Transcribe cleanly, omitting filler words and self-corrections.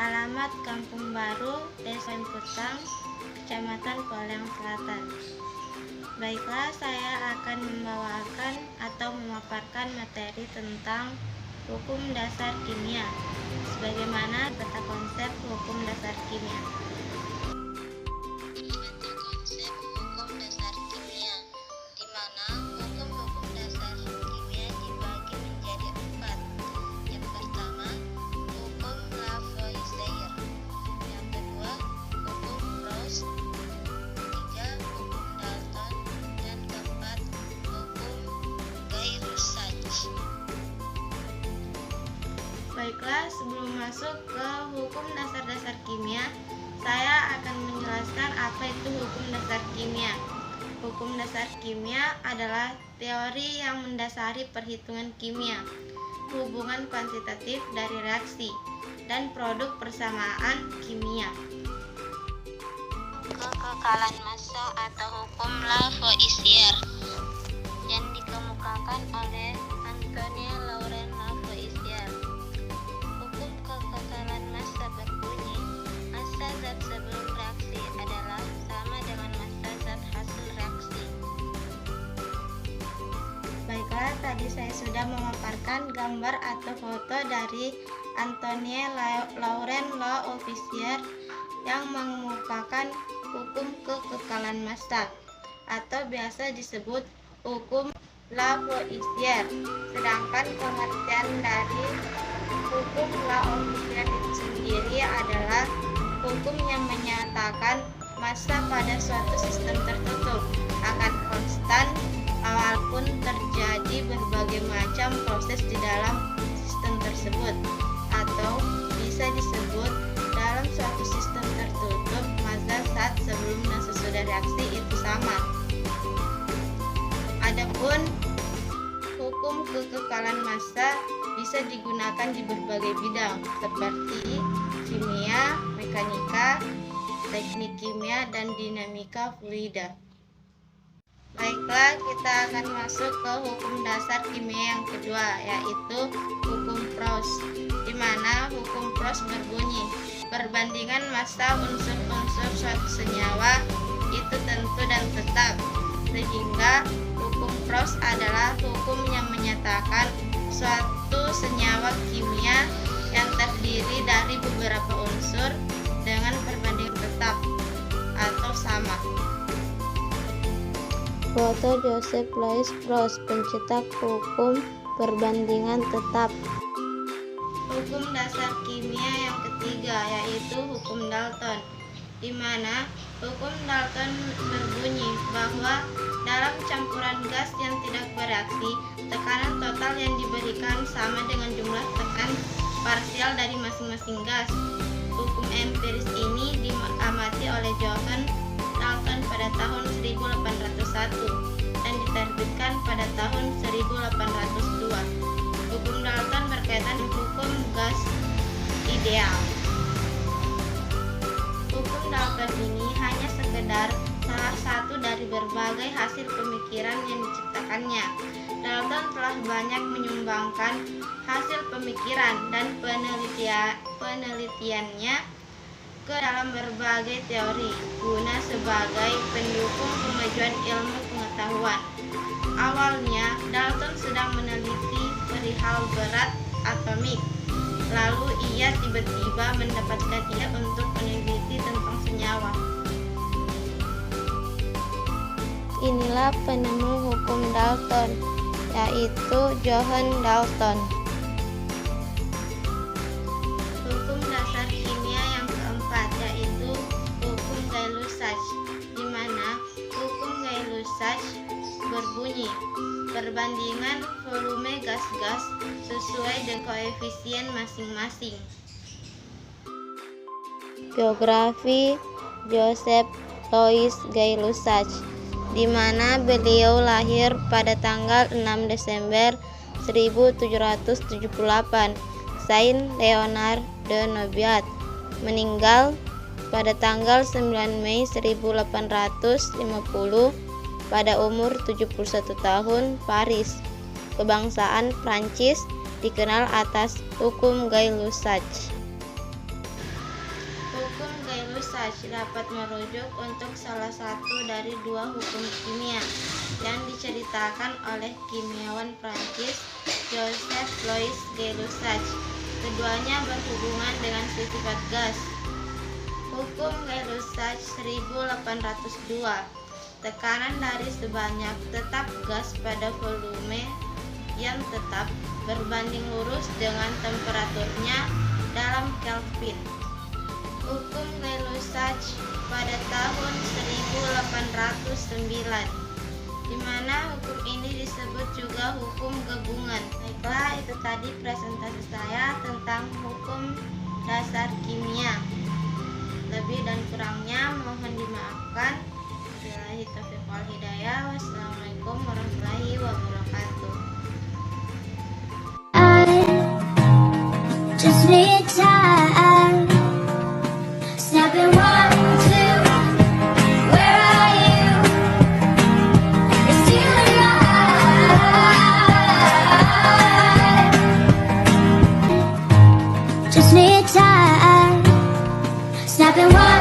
alamat Kampung Baru, Desa Putang, Kecamatan Poleng Selatan. Baiklah, saya akan membawakan atau memaparkan materi tentang hukum dasar kimia, sebagaimana peta konsep hukum dasar kimia. Hukum dasar kimia, di mana hukum-hukum dasar kimia dibagi menjadi 4. Yang pertama, hukum Lavoisier. Yang kedua, hukum Proust. Ketiga, hukum Dalton. Dan keempat, hukum Gay-Lussac. Baiklah, sebelum masuk ke hukum dasar-dasar kimia, saya akan menjelaskan apa itu hukum dasar kimia. Hukum dasar kimia adalah teori yang mendasari perhitungan kimia, hubungan kuantitatif dari reaksi, dan produk persamaan kimia. Kekekalan massa atau hukum Lavoisier yang dikemukakan oleh Antoine Laurent Lavoisier. Hukum kekekalan massa berbunyi, massa zat sebelum reaksi adalah sama dengan massa zat hasil reaksi. Baiklah, tadi saya sudah memaparkan gambar atau foto dari Antoine Laurent Lavoisier yang mengemukakan hukum kekekalan massa atau biasa disebut hukum Lavoisier. Sedangkan pengertian dari hukum Lavoisier itu sendiri adalah hukum yang menyatakan massa pada suatu sistem tertutup akan konstan walaupun terjadi berbagai macam proses di dalam sistem tersebut, atau bisa disebut dalam suatu sistem tertutup massa saat sebelum dan sesudah reaksi itu sama. Adapun hukum kekekalan massa bisa digunakan di berbagai bidang seperti kimia, mekanika, teknik kimia, dan dinamika fluida. Baiklah, kita akan masuk ke hukum dasar kimia yang kedua, yaitu hukum Proust, di mana hukum Proust berbunyi, perbandingan massa unsur-unsur suatu senyawa itu tentu dan tetap, sehingga hukum Proust adalah hukum yang menyatakan suatu senyawa kimia yang terdiri dari beberapa unsur dengan perbandingan tetap atau sama. Foto Joseph Louis Proust, pencetak hukum perbandingan tetap. Hukum dasar kimia yang ketiga, yaitu hukum Dalton, di mana hukum Dalton berbunyi bahwa dalam campuran gas yang tidak bereaksi, tekanan total yang diberikan sama dengan jumlah tekan parsial dari masing-masing gas. Hukum empiris ini diamati oleh Johann Dalton pada tahun 1801 dan diterbitkan pada tahun 1802. Hukum Dalton berkaitan dengan hukum gas ideal. Hukum Dalton ini hanya sekedar salah satu dari berbagai hasil pemikiran yang diciptakannya. Dalton telah banyak menyumbangkan hasil pemikiran dan penelitiannya ke dalam berbagai teori guna sebagai pendukung kemajuan ilmu pengetahuan. Awalnya, Dalton sedang meneliti perihal berat atomik. Lalu ia tiba-tiba mendapatkan ide untuk meneliti tentang senyawa. Inilah penemu hukum Dalton, yaitu Johann Dalton. Hukum dasar kimia yang keempat, yaitu hukum Gay-Lussac, di mana hukum Gay-Lussac berbunyi, perbandingan volume gas-gas sesuai dengan koefisien masing-masing. Biografi Joseph Louis Gay-Lussac, di mana beliau lahir pada tanggal 6 Desember 1778, Saint Leonard de Noviat, meninggal pada tanggal 9 Mei 1850 pada umur 71 tahun, Paris. Kebangsaan Prancis, dikenal atas hukum Gay-Lussac. Hukum Gay-Lussac dapat merujuk untuk salah satu dari dua hukum kimia yang diceritakan oleh kimiawan Prancis Joseph Louis Gay-Lussac. Keduanya berhubungan dengan sifat gas. Hukum Gay-Lussac 1802. Tekanan dari sebanyak tetap gas pada volume yang tetap berbanding lurus dengan temperaturnya dalam Kelvin. Hukum Gay-Lussac pada tahun 1809, di mana hukum ini disebut juga hukum gabungan. Baiklah, itu tadi presentasi saya tentang hukum dasar kimia. Lebih dan kurangnya mohon dimaafkan. Wabillahi taufiq wal hidayah. Wassalamualaikum warahmatullahi wabarakatuh. Just need time. Snapping 1, 2. Where are you? You're still alive. Just need time. Snapping 1.